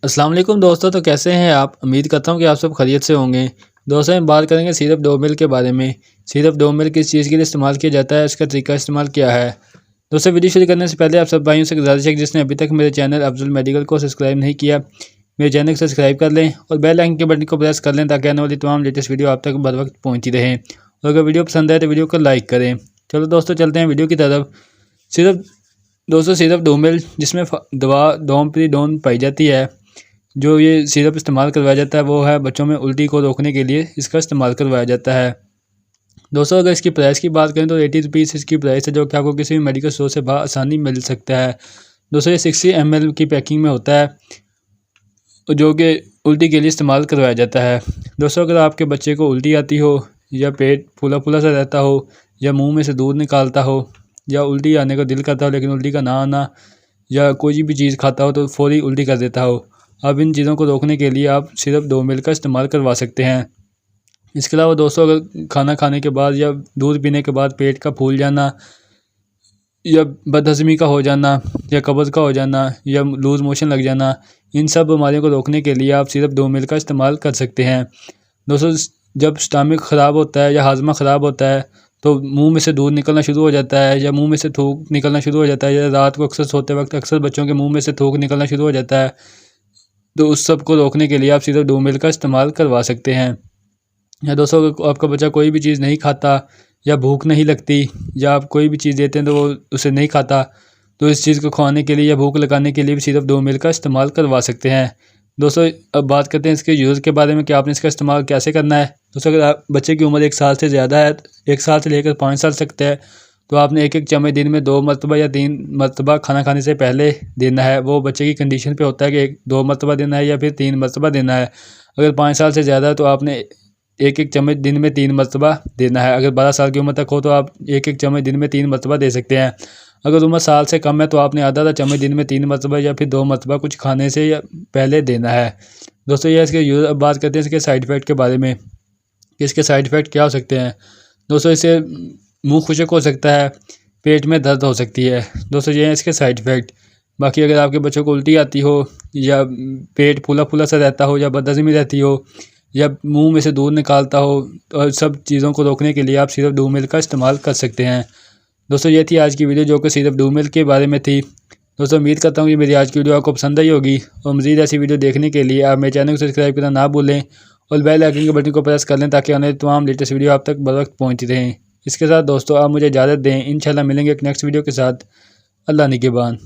अस्सलाम वालेकुम दोस्तों। तो कैसे हैं आप? उम्मीद करता हूँ कि आप सब खैरियत से होंगे। दोस्तों हम बात करेंगे सिरप डो मिल्क के बारे में। सिरप डो मिल्क किस चीज़ के लिए इस्तेमाल किया जाता है, इसका तरीका इस्तेमाल क्या है। दोस्तों वीडियो शुरू करने से पहले आप सब भाइयों से गुजारिश है कि जिसने अभी तक मेरे चैनल अफजल मेडिकल को सब्सक्राइब नहीं किया, मेरे चैनल को सब्सक्राइब कर लें और बेल आइकन के बटन को प्रेस कर लें ताकि आने वाली तमाम लेटेस्ट वीडियो आप तक बर वक्त पहुँचती रहें। और अगर वीडियो पसंद आए तो वीडियो को लाइक करें। चलो दोस्तों चलते हैं वीडियो की तरफ। सिर्फ दोस्तों सिरप डो मिल्क जिसमें दवा डोमपेरिडोन पाई जाती है, जो ये सिरप इस्तेमाल करवाया जाता है वो है बच्चों में उल्टी को रोकने के लिए इसका इस्तेमाल करवाया जाता है। दोस्तों अगर इसकी प्राइस की बात करें तो 80 रुपीज़ इसकी प्राइस है, जो कि आपको किसी भी मेडिकल स्टोर से आसानी मिल सकता है। दोस्तों ये 60 ml की पैकिंग में होता है, जो कि उल्टी के लिए इस्तेमाल करवाया जाता है। दोस्तों अगर आपके बच्चे को उल्टी आती हो या पेट फूला फूला सा रहता हो या मुँह में से दूध निकालता हो या उल्टी आने का दिल करता हो लेकिन उल्टी का ना आना, या कोई भी चीज़ खाता हो तो फौरी उल्टी कर देता हो, अब इन चीज़ों को रोकने के लिए आप सिर्फ डो मिल्क का इस्तेमाल करवा सकते हैं। इसके अलावा दोस्तों अगर खाना खाने के बाद या दूध पीने के बाद पेट का फूल जाना या बदहज़मी का हो जाना या कब्ज़ का हो जाना या लूज़ मोशन लग जाना, इन सब बीमारियों को रोकने के लिए आप सिर्फ डो मिल्क का इस्तेमाल कर सकते हैं। दोस्तों जब स्टमक ख़राब होता है या हाजमा ख़राब होता है तो मुंह में से दूध निकलना शुरू हो जाता है या मुंह में से थूक निकलना शुरू हो जाता है, या रात को अक्सर सोते वक्त अक्सर बच्चों के मुंह में से थूक निकलना शुरू हो जाता है, तो उस सब को रोकने के लिए आप सिर्फ डो मिल्क का इस्तेमाल करवा सकते हैं। या दोस्तों अगर आपका बच्चा कोई भी चीज़ नहीं खाता या भूख नहीं लगती या आप कोई भी चीज़ देते हैं तो वो उसे नहीं खाता, तो इस चीज़ को खुआने के लिए या भूख लगाने के लिए भी सिर्फ डो मिल्क का इस्तेमाल करवा सकते हैं। दोस्तों अब बात करते हैं इसके यूज़ के बारे में कि आपने इसका इस्तेमाल कैसे करना है। दोस्तों अगर बच्चे की उम्र 1 साल से ज़्यादा है, 1 साल से लेकर 5 साल तक है, तो आपने एक चम्मच दिन में 2 मरतबा या 3 मरतबा खाना खाने से पहले देना है। वो बच्चे की कंडीशन पे होता है कि 2 मरतबा देना है या फिर 3 मरतबा देना है। अगर 5 साल से ज़्यादा है तो आपने एक चम्मच दिन में 3 मरतबा देना है। अगर 12 साल की उम्र तक हो तो आप एक चम्मच दिन में 3 मरतबा दे सकते हैं। अगर उम्र साल से कम है तो आपने आधा चम्मच दिन में 3 मरतबा या फिर 2 मरतबा कुछ खाने से या पहले देना है। दोस्तों ये इसके यूज़। अब बात करते हैं इसके साइड इफ़ेक्ट के बारे में कि इसके साइड इफ़ेक्ट क्या हो सकते हैं। दोस्तों इससे मुंह खुशक हो सकता है, पेट में दर्द हो सकती है। दोस्तों ये हैं इसके साइड इफ़ेक्ट। बाकी अगर आपके बच्चों को उल्टी आती हो या पेट फूला फूला सा रहता हो या बदहज़मी रहती हो या मुंह में से दूध निकालता हो, तो सब चीज़ों को रोकने के लिए आप सिर्फ डो मिल्क का इस्तेमाल कर सकते हैं। दोस्तों ये थी आज की वीडियो जो कि सिर्फ डो मिल्क के बारे में थी। दोस्तों उम्मीद करता हूँ कि मेरी आज की वीडियो आपको पसंद आई होगी और मज़ीद ऐसी वीडियो देखने के लिए आप मेरे चैनल को सब्सक्राइब करना ना भूलें और बेल आइकन के बटन को प्रेस कर लें ताकि आने वाली तमाम लेटेस्ट वीडियो आप तक बर वक्त पहुँचती रहें। इसके साथ दोस्तों आप मुझे इजाज़त दें, इंशाल्लाह मिलेंगे एक नेक्स्ट वीडियो के साथ। अल्लाह निगहबान।